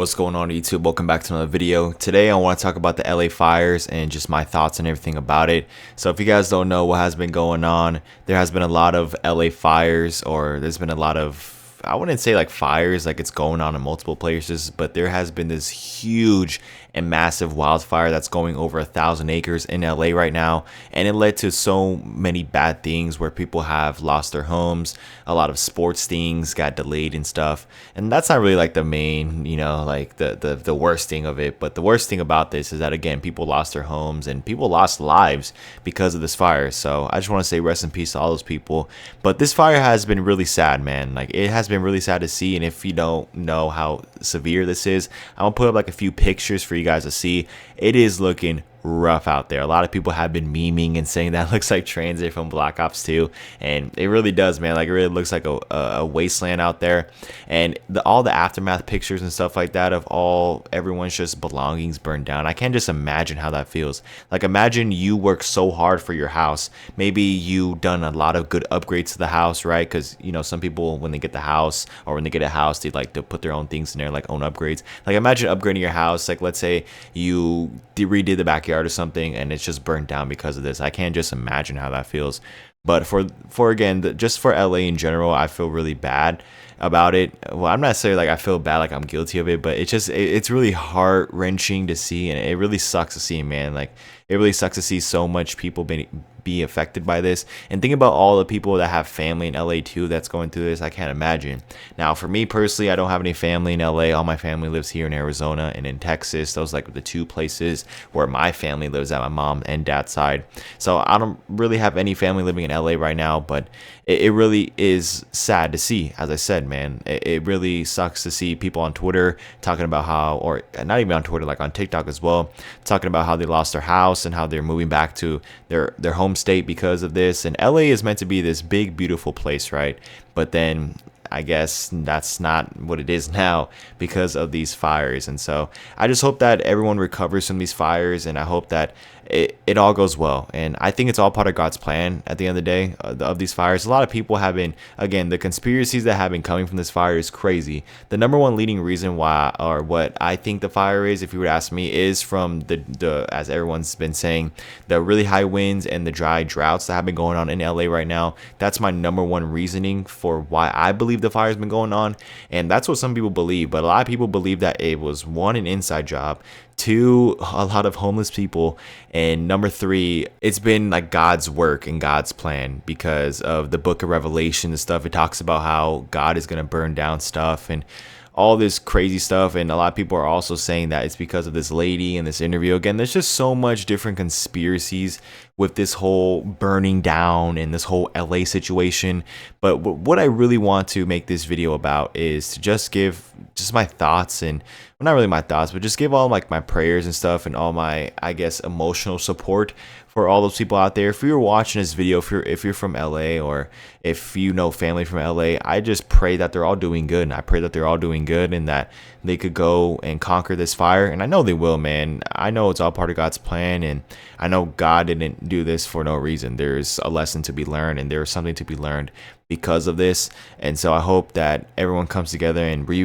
What's going on YouTube? Welcome back to another video. Today I want to talk about the LA fires and just my thoughts and everything about it. So if you guys don't know what has been going on, there has been a lot of LA fires, or there's been a lot of, I wouldn't say like fires like it's going on in multiple places, but there has been this huge and massive wildfire that's going over 1,000 acres in LA right now, and it led to so many bad things where people have lost their homes. A lot of sports things got delayed and stuff, and that's not really like the main, like the worst thing of it. But the worst thing about this is that, again, people lost their homes and people lost lives because of this fire. So I just want to say rest in peace to all those people. But this fire has been really sad, man. Like, it has been really sad to see. And if you don't know how severe this is, I'm gonna put up like a few pictures for you guys to see. It is looking rough out there. A lot of people have been memeing and saying that looks like Transit from Black Ops 2, and it really does, man. Like, it really looks like a wasteland out there. And all the aftermath pictures and stuff like that of everyone's just belongings burned down. I can't just imagine how that feels. Like, imagine you work so hard for your house. Maybe you done a lot of good upgrades to the house, right? Because some people, when they get the house, or when they get a house, they like to put their own things in there, like own upgrades. Like, imagine upgrading your house. Like, let's say you redid the backyard or something, and it's just burnt down because of this. I can't just imagine how that feels. But for again, just for LA in general, I feel really bad about it. Well, I'm not saying like I feel bad like I'm guilty of it, but it's really heart-wrenching to see, and it really sucks to see, man. Like, it really sucks to see so much people be affected by this. And think about all the people that have family in LA too that's going through this. I can't imagine. Now, for me personally, I don't have any family in LA. All my family lives here in Arizona and in Texas. Those are like the two places where my family lives at, my mom and dad's side. So I don't really have any family living in LA right now, but it really is sad to see. As I said, man, it really sucks to see people on Twitter talking about how, or not even on Twitter, like on TikTok as well, talking about how they lost their house and how they're moving back to their home state because of this. And LA is meant to be this big, beautiful place, right? But then I guess that's not what it is now because of these fires. And so I just hope that everyone recovers from these fires, and I hope that it all goes well. And I think it's all part of God's plan at the end of the day of these fires. A lot of people have been, again, the conspiracies that have been coming from this fire is crazy. The number one leading reason why, or what I think the fire is, if you would ask me, is from the as everyone's been saying, the really high winds and the dry droughts that have been going on in LA right now. That's my number one reasoning for why I believe the fire's been going on. And that's what some people believe, but a lot of people believe that it was, one, an inside job, two, a lot of homeless people, and number three, it's been like God's work and God's plan because of the book of Revelation and stuff. It talks about how God is going to burn down stuff and all this crazy stuff. And a lot of people are also saying that it's because of this lady in this interview. Again, there's just so much different conspiracies with this whole burning down and this whole LA situation. But what I really want to make this video about is to just give just my thoughts, and well, not really my thoughts, but just give all like my prayers and stuff and all my, I guess, emotional support for all those people out there. If you're watching this video, if you're from LA, or if you know family from LA, I just pray that they're all doing good, and I pray that they're all doing good and that they could go and conquer this fire. And I know they will, man. I know it's all part of God's plan, and I know God didn't do this for no reason. There's a lesson to be learned, and there's something to be learned because of this. And so I hope that everyone comes together and we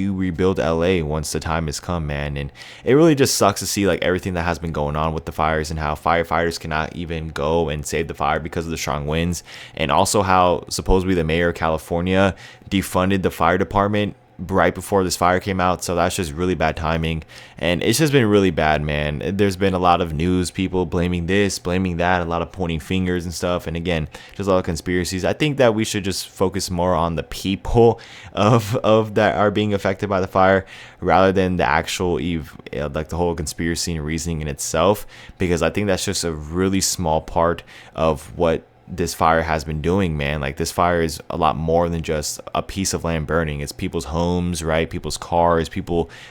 rebuild LA once the time has come, man. And it really just sucks to see like everything that has been going on with the fires, and how firefighters cannot even go and save the fire because of the strong winds, and also how supposedly the mayor of California defunded the fire department right before this fire came out. So that's just really bad timing, and it's just been really bad, man. There's been a lot of news, people blaming this, blaming that, a lot of pointing fingers and stuff, and again, just a lot of conspiracies. I think that we should just focus more on the people of that are being affected by the fire, rather than the actual like the whole conspiracy and reasoning in itself, because I think that's just a really small part of what this fire has been doing, man. Like, this fire is a lot more than just a piece of land burning. It's people's homes, right? People's cars,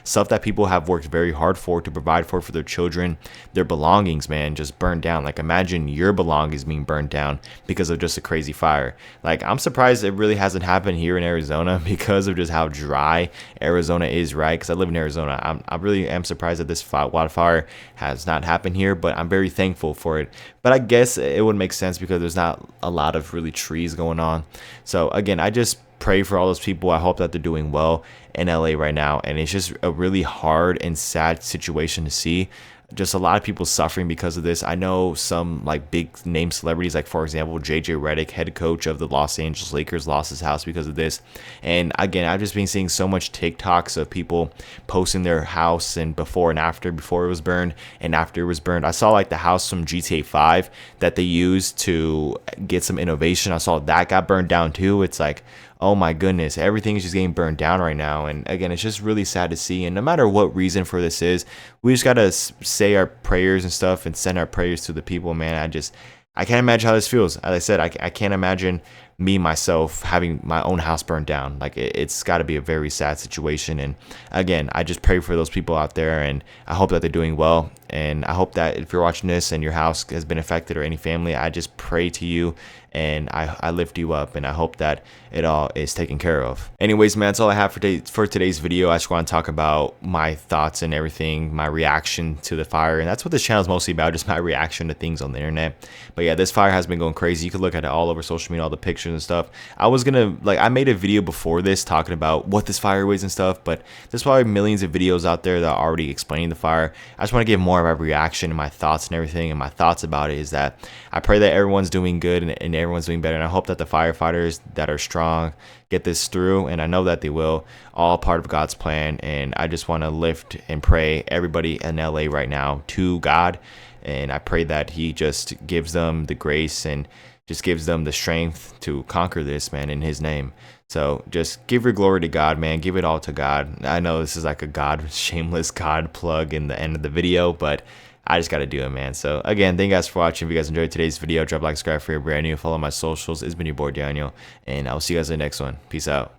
stuff that people have worked very hard for to provide for their children, their belongings, man, just burned down. Like, imagine your belongings being burned down because of just a crazy fire. Like, I'm surprised it really hasn't happened here in Arizona because of just how dry Arizona is, right? Because I live in Arizona. I really am surprised that this wildfire has not happened here, but I'm very thankful for it. But I guess it would make sense because there's not a lot of really trees going on. So again, I just pray for all those people. I hope that they're doing well in LA right now. And it's just a really hard and sad situation to see. Just a lot of people suffering because of this. I know some like big name celebrities, like for example, JJ Redick, head coach of the Los Angeles Lakers, lost his house because of this. And again, I've just been seeing so much TikToks of people posting their house and before and after, before it was burned and after it was burned. I saw like the house from GTA 5 that they used to get some innovation. I saw that got burned down too. It's like, oh my goodness, everything is just getting burned down right now. And again, it's just really sad to see. And no matter what reason for this is, we just got to say our prayers and stuff and send our prayers to the people, man. I can't imagine how this feels. As I said, I can't imagine me myself having my own house burned down. Like it's got to be a very sad situation. And again, I just pray for those people out there, and I hope that they're doing well. And I hope that if you're watching this and your house has been affected or any family, I just pray to you and I lift you up, and I hope that it all is taken care of. Anyways, man, that's all I have for today's video. I just want to talk about my thoughts and everything, my reaction to the fire, and that's what this channel is mostly about, just my reaction to things on the internet. But yeah, this fire has been going crazy. You can look at it all over social media, all the pictures and stuff. I made a video before this talking about what this fire was and stuff, but there's probably millions of videos out there that are already explaining the fire. I just want to give more of my reaction and my thoughts and everything. And my thoughts about it is that I pray that everyone's doing good and everyone's doing better, and I hope that the firefighters that are strong get this through, and I know that they will. All part of God's plan. And I just want to lift and pray everybody in LA right now to God, and I pray that he just gives them the grace and just gives them the strength to conquer this, man, in his name. So just give your glory to God, man. Give it all to God. I know this is like a shameless God plug in the end of the video, but I just got to do it, man. So again, thank you guys for watching. If you guys enjoyed today's video, drop a like, subscribe if you're brand new. Follow my socials. It's been your boy Daniel, and I'll see you guys in the next one. Peace out.